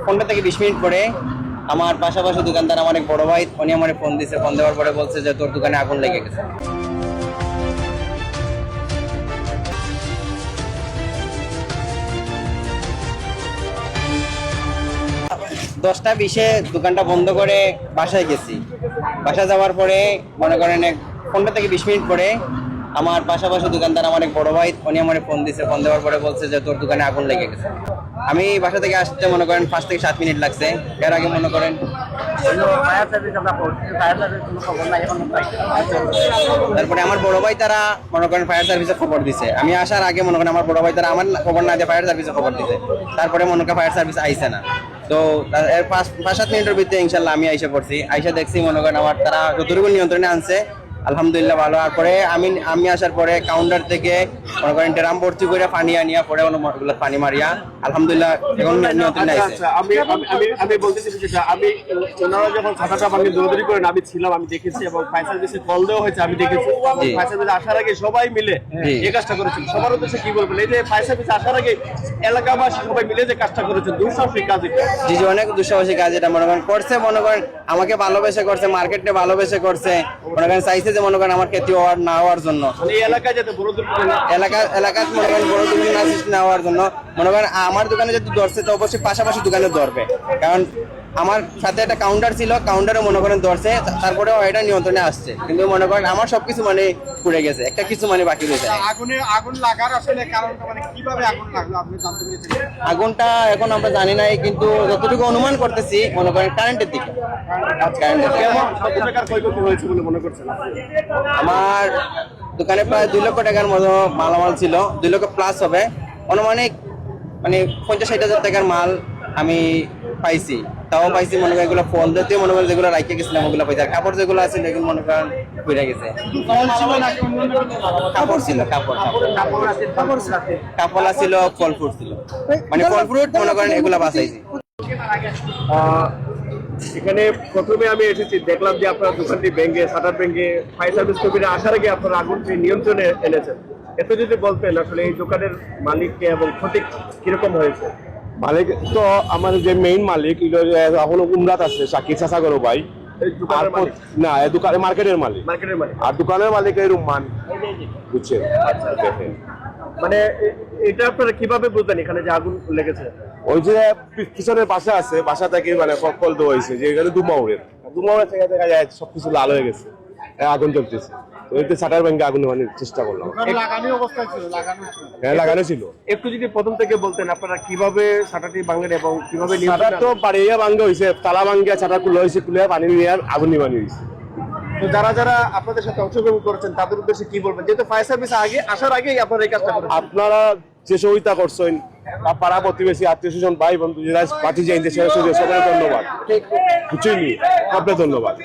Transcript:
ফোনটা থেকে 20 মিনিট পরে আমার পাশাপাশি দোকানদার আমার এক বড় ভাই উনি আমার ফোন দিছে। ফোন দেওয়ার পরে বলছে যে তোর দোকানে আগুন লেগে গেছে। দশটা 20-এ দোকানটা বন্ধ করে বাসায় গেছি। বাসায় যাওয়ার পরে মনে করেন ফোনটা থেকে 20 মিনিট পরে আমার পাশাপাশি দোকানদার আমার এক বড় ভাই উনি আমার ফোন দিছে। ফোন দেওয়ার পরে বলছে যে তোর দোকানে আগুন লেগে গেছে। আমি বাসা থেকে আসতে মনে করেন 5 থেকে 7 মিনিট লাগছে। এর আগে মনে করেন তারপরে আমার বড় ভাই তারা মনে করেন ফায়ার সার্ভিসে খবর দিছে। আমি আসার আগে মনে করেন আমার বড় ভাই তারা আমার খবর না দিয়ে ফায়ার সার্ভিসে খবর দিছে। তারপরে মনে করেন ফায়ার সার্ভিস আইছে না। তো এর 5-7 মিনিটের ভিতরে ইনশাল্লাহ আমি আইসা পড়ছি। আইসা দেখছি মনে করেন আমার তারা যতটুকু নিয়ন্ত্রণে আনছে আলহামদুলিল্লাহ ভালো। আর পরে আমি আসার পরে কাউন্টার থেকে মনে করেন ড্রাম ভর্তি করে পানি আনিয়া পরে ওগুলো পানি মারিয়া আলহামদুলিল্লাহ এখন নিয়ন্ত্রণে আইছে। আমি বলতেছি যেটা আমি ওনারা যখন ছাতাটা ভাঙে দৌড়দৌড়ি করেন আমি ছিলাম, আমি দেখেছি এবং ফায়ার সার্ভিসে কল দেওয়া হয়েছে আমি দেখেছি। ফায়ার সার্ভিস আসার আগে সবাই মিলে এই কাজটা করেছিল। সবার উদ্দেশ্যে কি বলবেন, এই যে ফায়ার সার্ভিস আসার আগে এলাকাবাসী সবাই মিলে যে কাজটা করেছেন, দুঃসাহসিক কাজ এটা। জি জি, অনেক দুঃসাহসিক কাজ এটা মনে করেন করছে। মনে করেন আমাকে ভালোবেসে করছে, মার্কেটে ভালোবেসে করছে। মনে করেন চাইছে যে মনে করেন আমার ক্ষতি হওয়ার না হওয়ার জন্য, এই এলাকায় যাতে বড় দুর্ঘটনা এলাকায় মনে করেন বড় দুর্ঘটনা সৃষ্টি না হওয়ার জন্য মনে করেন আমার দোকানে যদি ধরছে তো অবশ্যই পাশাপাশি দোকানে ধরবে। কারণ আমার সাথে একটা কাউন্টার ছিল, কাউন্টারে মনে করেন ধরছে, তারপরেও এটা নিয়ন্ত্রণে আসছে। কিন্তু মনে করেন আমার সবকিছু মানে পুড়ে গেছে, একটা কিছু মানে বাকি রয়েছে। আগুন লাগার আসলে কারণটা মানে কিভাবে আগুন লাগলো আপনি জানতে পেরেছেন? আগুনটা এখন আমরা জানি নাই, কিন্তু যতটুকু অনুমান করতেছি মনে করেন কারেন্টের দিকে। কেমন কত টাকার ক্ষয়ক্ষতি হয়েছে বলে মনে করছেন? আমার দোকানে প্রায় 2 লক্ষ টাকার মতো মালামাল ছিল, 2 লক্ষ প্লাস হবে অনুমানিক। মানে 50-60 হাজার টাকার মাল আমি পাইছি। তাও পাইছি মনে করেন এগুলো ফল জাতীয় মনে করেন যেগুলো রাইখে গেছিলাম ওগুলো পাইছি। আর কাপড় যেগুলো আছে এগুলো মনে করেন পুড়ে গেছে। কাপড় ছিল, কাপড় ছিল, ফল ফ্রুট ছিল, মানে ফল ফ্রুট মনে করেন এগুলা বাঁচাইছি। এখানে প্রথমে আমি এসেছি, দেখলাম যে আপনার দোকানটি ভেঙে শাটার ভেঙে ফায়ার সার্ভিস কর্মীরা আসার আগে আপনার আগুনটি নিয়ন্ত্রণে এনেছেন। এত যদি বলতেন আসলে এই দোকানের মালিককে এবং ক্ষতি কিরকম হয়েছে? মালিক তো আমার যে মেইন মালিক এখনো উমরাত আছে, শাকির চাচাগর ভাই। না, দোকানের মার্কেটের মালিক, আর দোকানের মালিক এই রুম্মান, বুঝছেন? মানে এটা আপনারা কিভাবে বুঝলেন এখানে যে আগুন লেগেছে? ওই যে পিছনের বাসা আছে, বাসা থেকে মানে কল দেওয়া হয়েছে যে এখানে দুমাউরের থেকে দেখা যায় সবকিছু লাল হয়ে গেছে, আগুন জ্বলতেছে। তো এতে শাটার ভেঙে আগুন নেওয়ার চেষ্টা করলাম। হ্যাঁ, লাগানো ছিল। একটু যদি প্রথম থেকে বলতেন আপনারা কিভাবে শাটারটি ভাঙলেন এবং কিভাবে শাটার তো বাড়িয়ে ভাঙ্গা হয়েছে, তালা ভাঙ্গিয়া শাটার খুলে হয়েছে, খুলে পানি নিয়ে আগুন নিবানি হয়েছে। তো যারা আপনাদের সাথে অংশগ্রহণ করেছেন তাদের উদ্দেশ্যে কি বলবেন, যেহেতু ফায়ার সার্ভিস আসার আগেই আপনারা এই কাজটা করেন? আপনারা যে সহযোগিতা করছেন, পাড়া প্রতিবেশী, আত্মীয় স্বজন, ভাই বন্ধু যারা পার্টি যাইতে সবাই ধন্যবাদ। বুঝছেন, আপনার ধন্যবাদ।